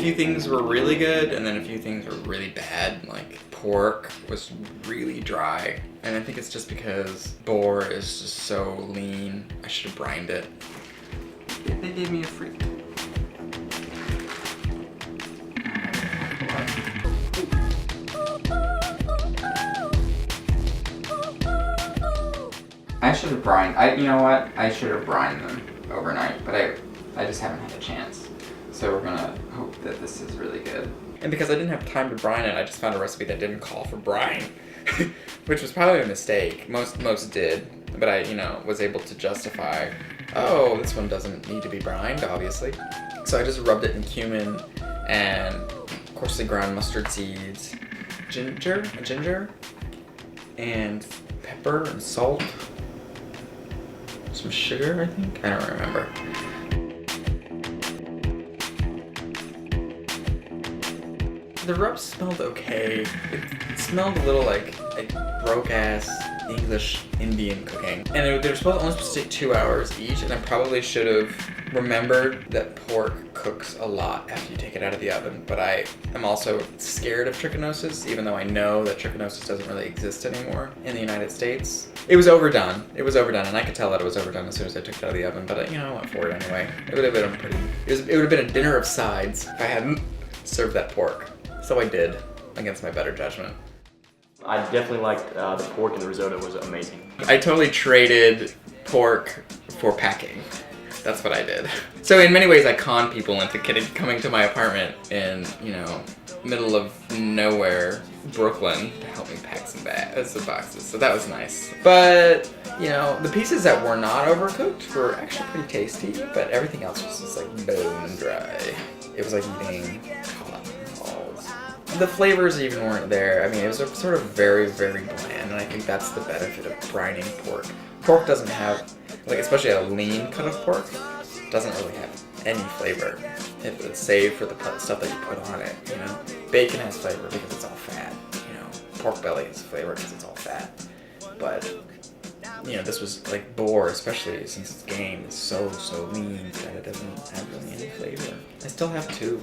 few things were really good, and then a few things were really bad. Like pork was really dry, and I think it's just because boar is just so lean. I should have brined it. They gave me a free. I should have brined. You know what? I should have brined them overnight, but I just haven't had a chance. So we're gonna hope that this is really good. And because I didn't have time to brine it, I just found a recipe that didn't call for brine, which was probably a mistake. Most did, but I, was able to justify, oh, this one doesn't need to be brined, obviously. So I just rubbed it in cumin and coarsely ground mustard seeds, ginger, and pepper and salt. Some sugar, I think? I don't remember. The rub smelled okay. It smelled a little like broke-ass English Indian cooking. And they were only supposed to take 2 hours each, and I probably should have remembered that pork cooks a lot after you take it out of the oven. But I am also scared of trichinosis, even though I know that trichinosis doesn't really exist anymore in the United States. It was overdone. It was overdone, and I could tell that it was overdone as soon as I took it out of the oven. But I went for it anyway. It would have been it would have been a dinner of sides if I hadn't served that pork. So I did, against my better judgment. I definitely liked the pork, and the risotto was amazing. I totally traded pork for packing. That's what I did. So in many ways, I conned people into coming to my apartment in, middle of nowhere, Brooklyn, to help me pack some boxes. So that was nice. But, the pieces that were not overcooked were actually pretty tasty, but everything else was just like bone dry. It was like eating cotton balls. The flavors even weren't there. I mean, it was sort of very, very bland, and I think that's the benefit of brining pork. Pork doesn't have, especially a lean cut of pork, doesn't really have any flavor, save for the stuff that you put on it, Bacon has flavor because it's all fat, Pork belly has flavor because it's all fat. But, this was like boar, especially since it's game, is so lean that it doesn't have really any flavor. I still have two.